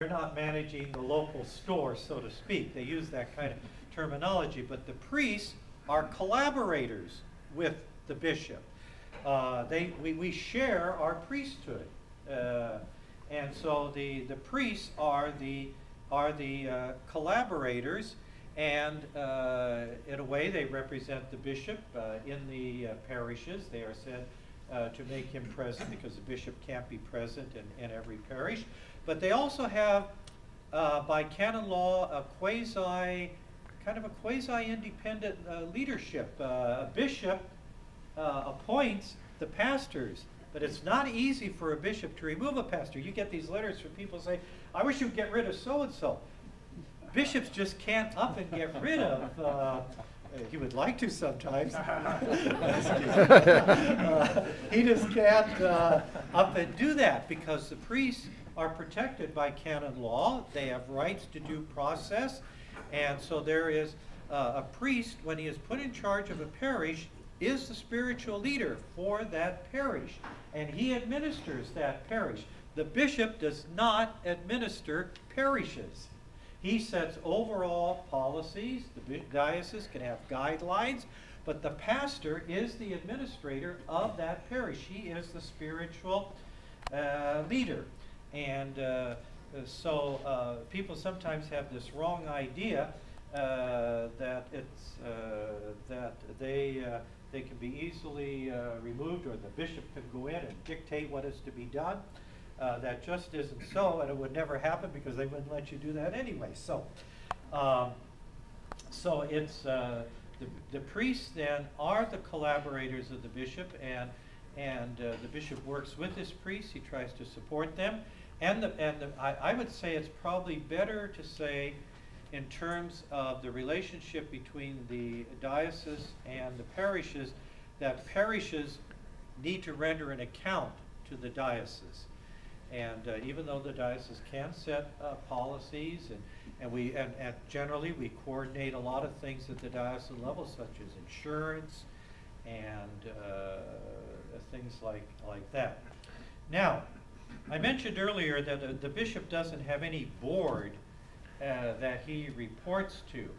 they're not managing the local store, so to speak. They use that kind of terminology, but the priests are collaborators with the bishop. We share our priesthood, and so the priests are the collaborators, and in a way they represent the bishop in the parishes. They are said to make him present because the bishop can't be present in every parish. But they also have, by canon law, a quasi-independent leadership. A bishop appoints the pastors, but it's not easy for a bishop to remove a pastor. You get these letters from people saying, I wish you'd get rid of so-and-so. Bishops just can't up and get rid of, he would like to sometimes. He just can't up and do that because the priests are protected by canon law. They have rights to due process. And so there is a priest, when he is put in charge of a parish, is the spiritual leader for that parish. And he administers that parish. The bishop does not administer parishes. He sets overall policies. The diocese can have guidelines, but the pastor is the administrator of that parish. He is the spiritual leader. And so people sometimes have this wrong idea that it's that they can be easily removed, or the bishop can go in and dictate what is to be done. That just isn't so, and it would never happen because they wouldn't let you do that anyway. So, so it's the priests then are the collaborators of the bishop, and the bishop works with his priests. He tries to support them, I would say it's probably better to say, in terms of the relationship between the diocese and the parishes, that parishes need to render an account to the diocese. And even though the diocese can set policies, and generally we coordinate a lot of things at the diocesan level, such as insurance and things like that. Now, I mentioned earlier that the bishop doesn't have any board that he reports to,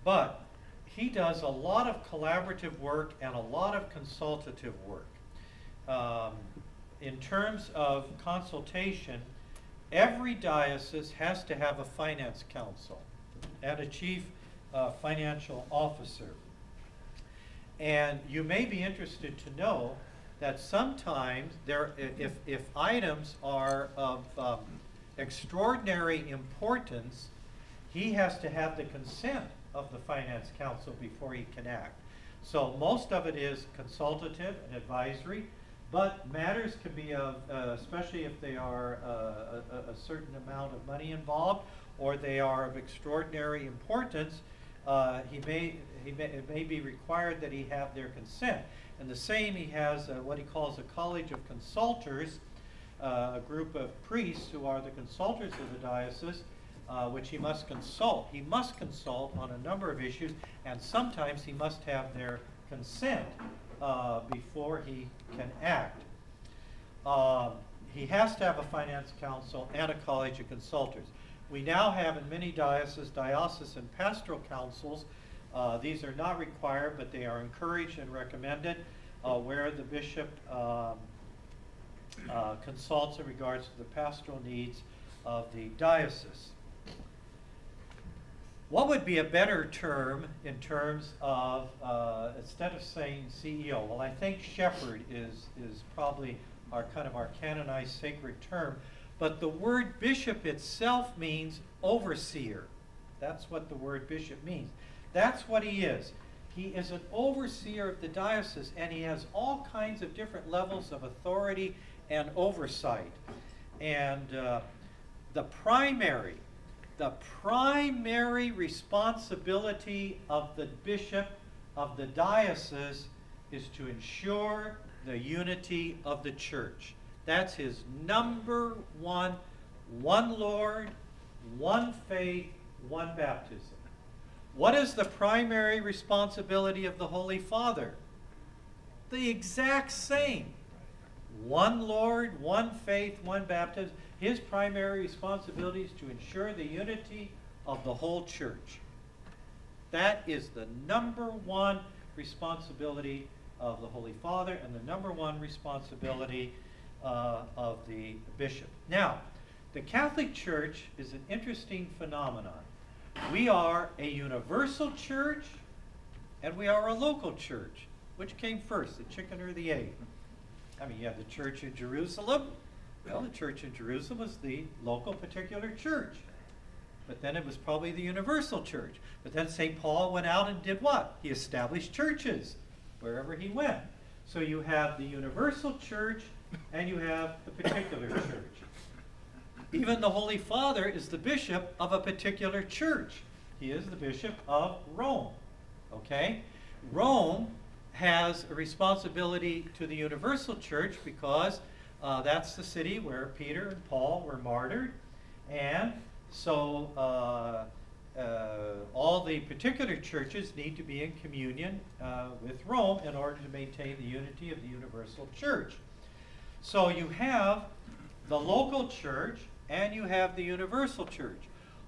but he does a lot of collaborative work and a lot of consultative work. In terms of consultation, every diocese has to have a finance council and a chief financial officer. And you may be interested to know that sometimes if items are of extraordinary importance, he has to have the consent of the finance council before he can act. So most of it is consultative and advisory, but matters can be of, especially if they are a certain amount of money involved, or they are of extraordinary importance, it may be required that he have their consent. And the same, he has what he calls a college of consultors, a group of priests who are the consultors of the diocese, which he must consult. He must consult on a number of issues, and sometimes he must have their consent before he can act. He has to have a finance council and a college of consultors. We now have in many dioceses, diocesan pastoral councils. These are not required, but they are encouraged and recommended, where the bishop consults in regards to the pastoral needs of the diocese. What would be a better term in terms of, instead of saying CEO? Well, I think shepherd is probably our canonized sacred term, but the word bishop itself means overseer. That's what the word bishop means. That's what he is. He is an overseer of the diocese, and he has all kinds of different levels of authority and oversight. And the primary responsibility of the bishop of the diocese is to ensure the unity of the church. That's his number one Lord, one faith, one baptism. What is the primary responsibility of the Holy Father? The exact same. One Lord, one faith, one baptism. His primary responsibility is to ensure the unity of the whole church. That is the number one responsibility of the Holy Father and the number one responsibility of the bishop. Now, the Catholic Church is an interesting phenomenon. We are a universal church and we are a local church. Which came first, the chicken or the egg? I mean, you have the church in Jerusalem. Well, the church in Jerusalem was the local particular church. But then it was probably the universal church. But then St. Paul went out and did what? He established churches wherever he went. So you have the universal church and you have the particular church. Even the Holy Father is the bishop of a particular church. He is the bishop of Rome. Okay? Rome has a responsibility to the universal church because that's the city where Peter and Paul were martyred. And so all the particular churches need to be in communion with Rome in order to maintain the unity of the universal church. So you have the local church and you have the universal church.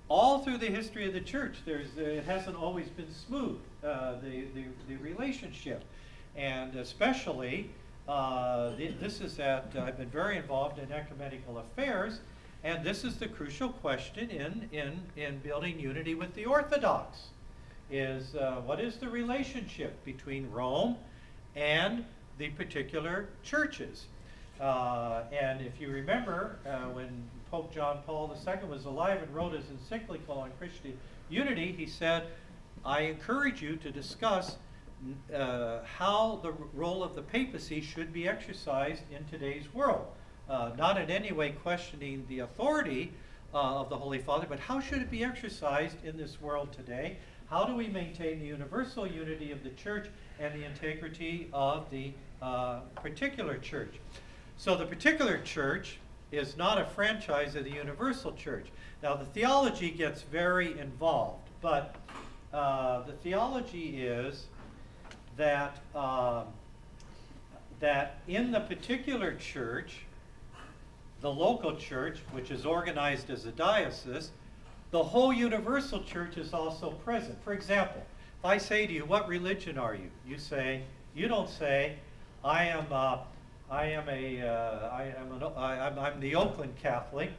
All through the history of the church, it hasn't always been smooth, the relationship. And especially, this is that I've been very involved in ecumenical affairs, and this is the crucial question in building unity with the Orthodox, is what is the relationship between Rome and the particular churches? And if you remember, when Pope John Paul II was alive and wrote his encyclical on Christian unity, he said, I encourage you to discuss how the role of the papacy should be exercised in today's world. Not in any way questioning the authority of the Holy Father, but how should it be exercised in this world today? How do we maintain the universal unity of the church and the integrity of the particular church? So the particular church is not a franchise of the universal church. Now the theology gets very involved, but the theology is that that in the particular church, the local church, which is organized as a diocese, the whole universal church is also present. For example, if I say to you, what religion are you? You don't say, I'm the Oakland Catholic.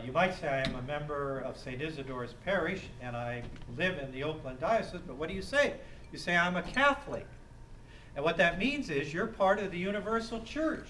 You might say I am a member of St. Isidore's Parish and I live in the Oakland Diocese, but what do you say? You say I'm a Catholic. And what that means is you're part of the universal church.